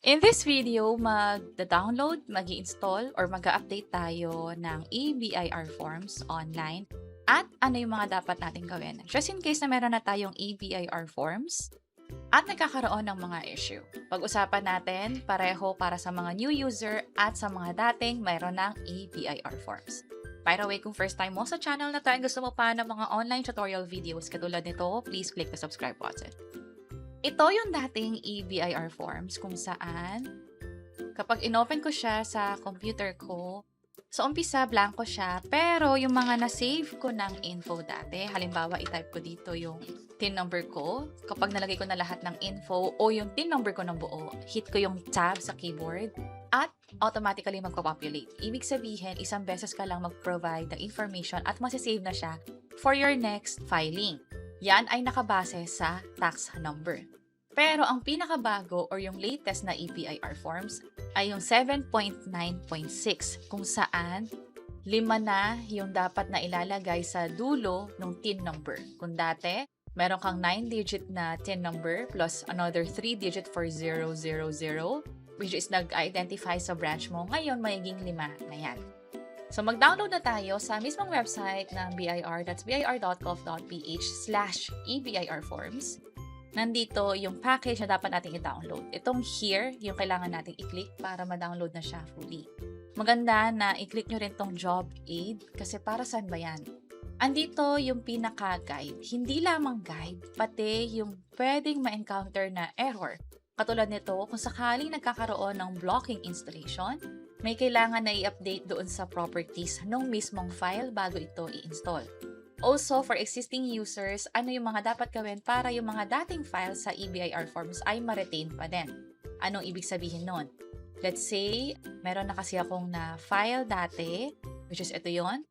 In this video, mag-download, mag-install, or mag-update tayo ng ABIR forms online at ano yung mga dapat natin gawin. Just in case na meron na tayong ABIR forms at nagkakaroon ng mga issue. Pag-usapan natin pareho para sa mga new user at sa mga dating mayroon ng ABIR forms. By the way, kung first time mo sa channel na to and gusto mo pa ng mga online tutorial videos katulad nito, please click the subscribe button. Ito yung dating ABIR forms kung saan kapag inopen ko siya sa computer ko, sa umpisa blanco siya, pero yung mga na-save ko ng info dati, halimbawa i-type ko dito yung TIN number ko, kapag nalagay ko na lahat ng info o yung TIN number ko ng buo, hit ko yung tab sa keyboard at automatically magpapopulate. Ibig sabihin, isang beses ka lang mag-provide the information at masisave na siya for your next filing. Yan ay nakabase sa tax number. Pero ang pinakabago or yung latest na ABIR forms ay yung 7.9.6 kung saan 5 na yung dapat na ilalagay sa dulo ng TIN number. Kung dati, meron kang 9-digit na TIN number plus another 3-digit for 000 which is nag-identify sa branch mo. Ngayon, magiging 5 na yan. So, mag-download na tayo sa mismong website ng BIR. That's bir.gov.ph/ABIR forms. Nandito yung package na dapat natin i-download. Itong here, yung kailangan natin i-click para ma-download na siya fully. Maganda na i-click nyo rin tong job aid kasi para saan ba yan? Andito yung pinaka-guide. Hindi lamang guide, pati yung pwedeng ma-encounter na error. Katulad nito, kung sakaling nagkakaroon ng blocking installation, may kailangan na i-update doon sa properties ng mismong file bago ito i-install. Also, for existing users, ano yung mga dapat gawin para yung mga dating files sa ABIR forms ay ma-retain pa din? Anong ibig sabihin nun? Let's say, meron na kasi akong na file dati, which is ito yon.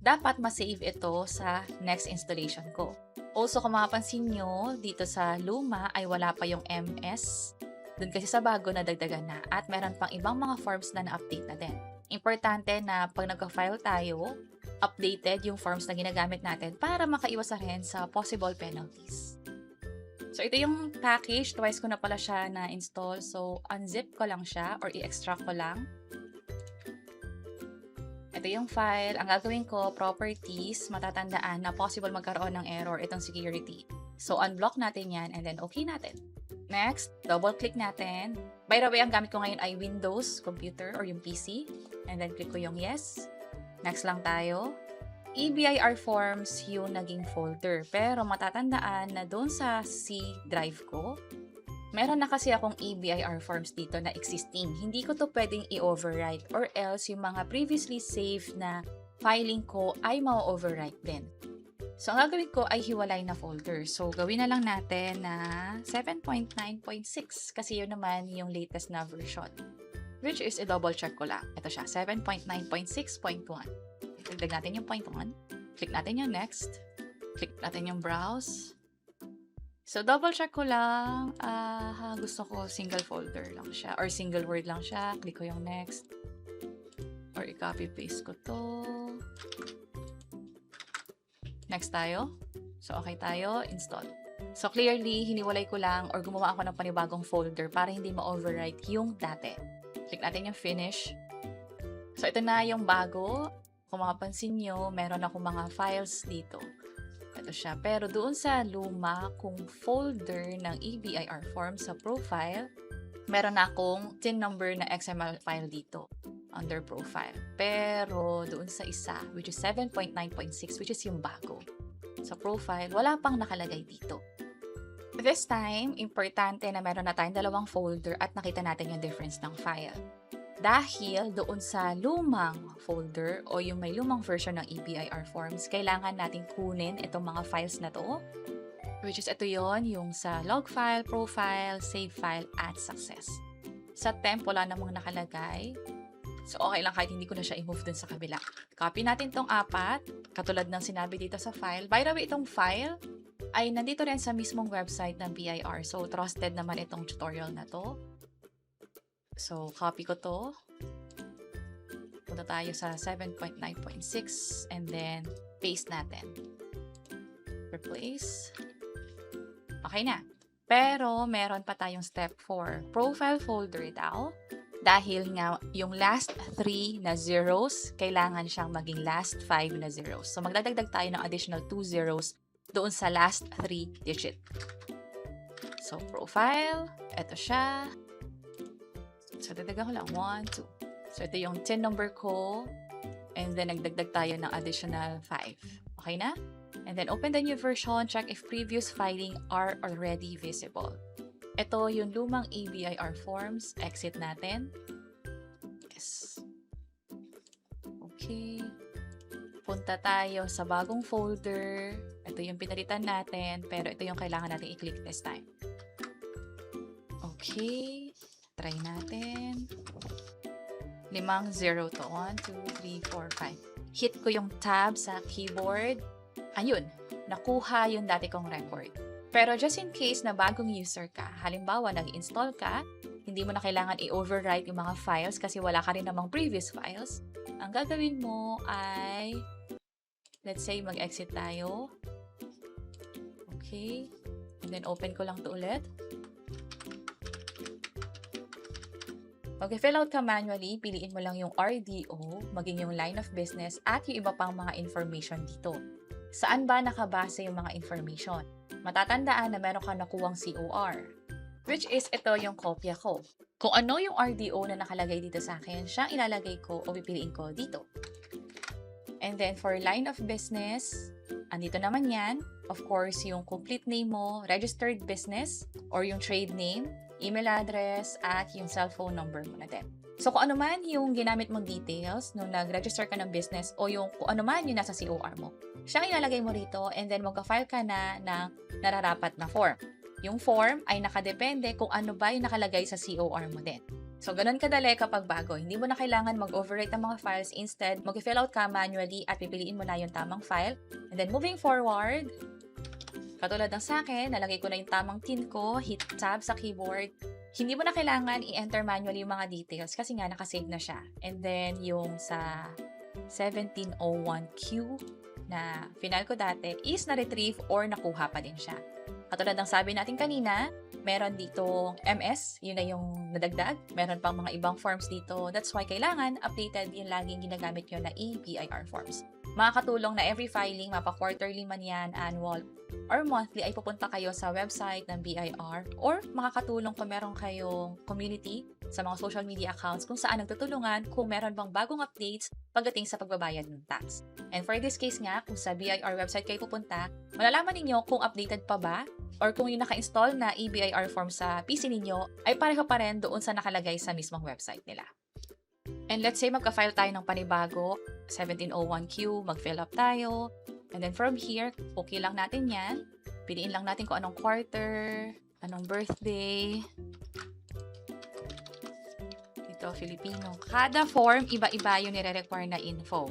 Dapat ma-save ito sa next installation ko. Also, kung mapapansin nyo, dito sa luma ay wala pa yung MS. Doon kasi sa bago na dagdagan na at meron pang ibang mga forms na na-update na din. Importante na pag nagka-file tayo, updated yung forms na ginagamit natin para makaiwas na rin sa possible penalties. So, ito yung package. Twice ko na pala siya na-install. So, unzip ko lang siya or i-extract ko lang. Ito yung file. Ang gagawin ko, properties, matatandaan na possible magkaroon ng error itong security. So, unblock natin yan and then okay natin. Next, double-click natin. By the way, ang gamit ko ngayon ay Windows computer or yung PC. And then, click ko yung yes. Next lang tayo. ABIR forms yung naging folder. Pero matatandaan na doon sa C drive ko, meron na kasi akong ABIR forms dito na existing. Hindi ko to pwedeng i-overwrite or else yung mga previously saved na filing ko ay ma-overwrite din. So, ang gagawin ko ay hiwalay na folder. So, gawin na lang natin na 7.9.6 kasi yun naman yung latest na version. Which is, i-double check ko lang. Ito siya, 7.9.6.1. Dagdag natin yung point 1. Click natin yung next. Click natin yung browse. So, double check ko lang. Gusto ko single folder lang siya. Or single word lang siya. Click ko yung next. Or i-copy paste ko to. Next tayo. So, okay tayo. Install. So, clearly, hiniwalay ko lang or gumawa ako ng panibagong folder para hindi ma-overwrite yung dati. Click natin yung finish. So, ito na yung bago. Kung mapapansin nyo, meron ako mga files dito. Ito siya. Pero doon sa luma, kung folder ng ABIR form sa profile, meron na akong TIN number na XML file dito under profile. Pero doon sa isa, which is 7.9.6, which is yung bago. Sa profile, wala pang nakalagay dito. This time, importante na meron na tayong dalawang folder at nakita natin yung difference ng file. Dahil doon sa lumang folder o yung may lumang version ng ABIR forms, kailangan natin kunin itong mga files na to. Which is ito yon, yung sa log file, profile, save file, at success. Sa temp, wala namang nakalagay. So, okay lang kahit hindi ko na siya i-move dun sa kabila. Copy natin tong 4, katulad ng sinabi dito sa file. By the way, itong file ay nandito rin sa mismong website ng BIR. So, trusted naman itong tutorial na to. So, copy ko to. Punta tayo sa 7.9.6 and then paste natin. Replace. Okay na. Pero meron pa tayong step 4, profile folder daw. Dahil nga yung last 3 na zeros, kailangan siyang maging last 5 na zeros. So magdadagdag tayo ng additional 2 zeros doon sa last 3 digit. So profile, eto siya. So dagdagan ko lang 1, 2. So ito yung 10 number ko. And then nagdagdag tayo ng additional 5. Okay na? And then open the new version, check if previous filing are already visible. Ito yung lumang ABIR forms. Exit natin. Yes. Okay. Punta tayo sa bagong folder. Ito yung pinalitan natin, pero ito yung kailangan natin i-click this time. Okay. Try natin. 5 0 to 1, 2, 3, 4, 5. Hit ko yung tab sa keyboard. Ayun, nakuha yung dati kong record. Pero just in case na bagong user ka, halimbawa nag-install ka, hindi mo na kailangan i-overwrite yung mga files kasi wala ka rin namang previous files. Ang gagawin mo ay, let's say mag-exit tayo. Okay. And then open ko lang to ulit. Mag-fill out ka manually, piliin mo lang yung RDO, maging yung line of business, at yung iba pang mga information dito. Saan ba nakabase yung mga information? Matatandaan na meron ka nakuwang COR, which is ito yung kopya ko. Kung ano yung RDO na nakalagay dito sa akin, siyang ilalagay ko o pipiliin ko dito. And then for line of business, andito naman yan. Of course, yung complete name mo, registered business, or yung trade name, email address, at yung cellphone number mo na din. So, kung ano man yung ginamit mong details nung nag-register ka ng business o yung kung ano man yung nasa COR mo, siyang ilalagay mo rito and then magka-file ka na ng nararapat na form. Yung form ay nakadepende kung ano ba yung nakalagay sa COR mo din. So, ganun kadali kapag bago. Hindi mo na kailangan mag-overwrite ang mga files. Instead, mag-fill out ka manually at pipiliin mo na yung tamang file. And then, moving forward, katulad ng sa akin, nalagay ko na yung tamang tin ko, hit tab sa keyboard. Hindi mo na kailangan i-enter manually yung mga details kasi nga nakasave na siya. And then, yung sa 1701Q na final ko dati is na-retrieve or nakuha pa din siya. Katulad ng sabi natin kanina, meron dito MS, yun na yung nadagdag. Meron pang mga ibang forms dito. That's why kailangan updated yung laging ginagamit nyo na ABIR forms. Makakatulong na every filing, mapa-quarterly man yan, annual, or monthly, ay pupunta kayo sa website ng BIR or makakatulong kung meron kayong community sa mga social media accounts kung saan nagtutulungan kung meron bang bagong updates pagdating sa pagbabayad ng tax. And for this case nga, kung sa BIR website kayo pupunta, malalaman ninyo kung updated pa ba or kung yung naka-install na EBIR form sa PC ninyo ay pareho pa rin doon sa nakalagay sa mismong website nila. And let's say magka-file tayo ng panibago, 1701Q, mag-fill up tayo. And then from here, okay lang natin yan. Piliin lang natin kung anong quarter, anong birthday. Dito, Filipino. Kada form, iba-iba yung nire-require na info.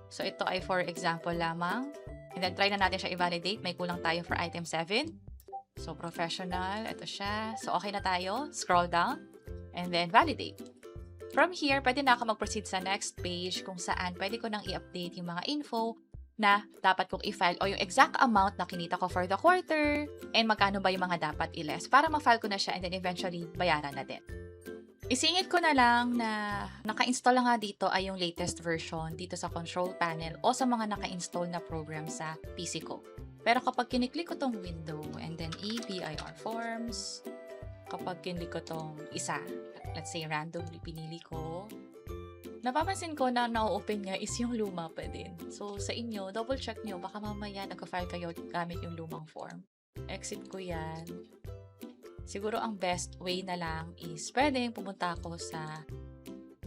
So ito ay for example lamang. And then try na natin siya i-validate. May kulang tayo for item 7. So professional, ito siya. So okay na tayo. Scroll down. And then validate. From here, pwede na ako mag-proceed sa next page kung saan pwede ko nang i-update yung mga info na dapat kong i-file o yung exact amount na kinita ko for the quarter and magkano ba yung mga dapat i-less para ma-file ko na siya and then eventually bayaran na din. Isingit ko na lang na naka-install nga dito ay yung latest version dito sa control panel o sa mga naka-install na program sa PC ko. Pero kapag kiniklik ko tong window and then EBIR forms, kapag kiniklik ko tong isa, let's say randomly pinili ko, napapansin ko na na-open niya is yung luma pa din. So, sa inyo, double check nyo. Baka mamaya nagka-file kayo gamit yung lumang form. Exit ko yan. Siguro ang best way na lang is pwedeng pumunta ako sa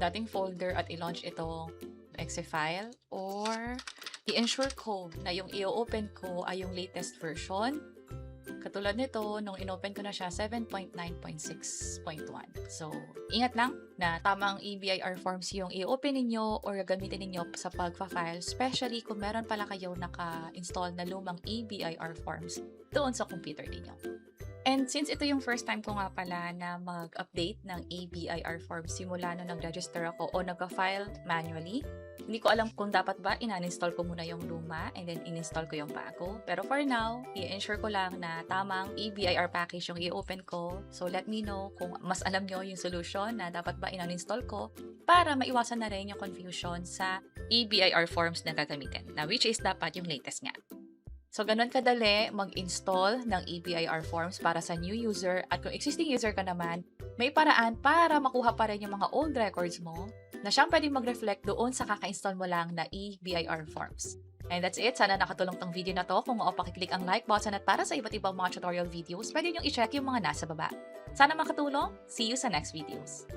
dating folder at i-launch itong exe file or i-ensure ko na yung i-open ko ay yung latest version. Katulad nito, nung inopen ko na siya, 7.9.6.1. So, ingat lang na tamang EBIR forms yung i-open ninyo or gamitin ninyo sa pagpa-file, especially kung meron pala kayo naka-install na lumang EBIR forms doon sa computer ninyo. And since ito yung first time ko nga pala na mag-update ng ABIR form simula nung nag-register ako o nagka-file manually, hindi ko alam kung dapat ba in-uninstall ko muna yung luma and then in-install ko yung bago. Pero for now, i-ensure ko lang na tamang ABIR package yung i-open ko. So let me know kung mas alam nyo yung solution na dapat ba in-uninstall ko para maiwasan na rin yung confusion sa ABIR forms na gagamitin, na which is dapat yung latest nga. So, ganun kadali mag-install ng ABIR forms para sa new user at kung existing user ka naman, may paraan para makuha pa rin yung mga old records mo na siyang pwedeng mag-reflect doon sa kaka-install mo lang na ABIR forms. And that's it. Sana nakatulong tong video na to. Kung oo, pakiclick ang like button at para sa iba't ibang mga tutorial videos, pwede nyo i-check yung mga nasa baba. Sana makatulong. See you sa next videos.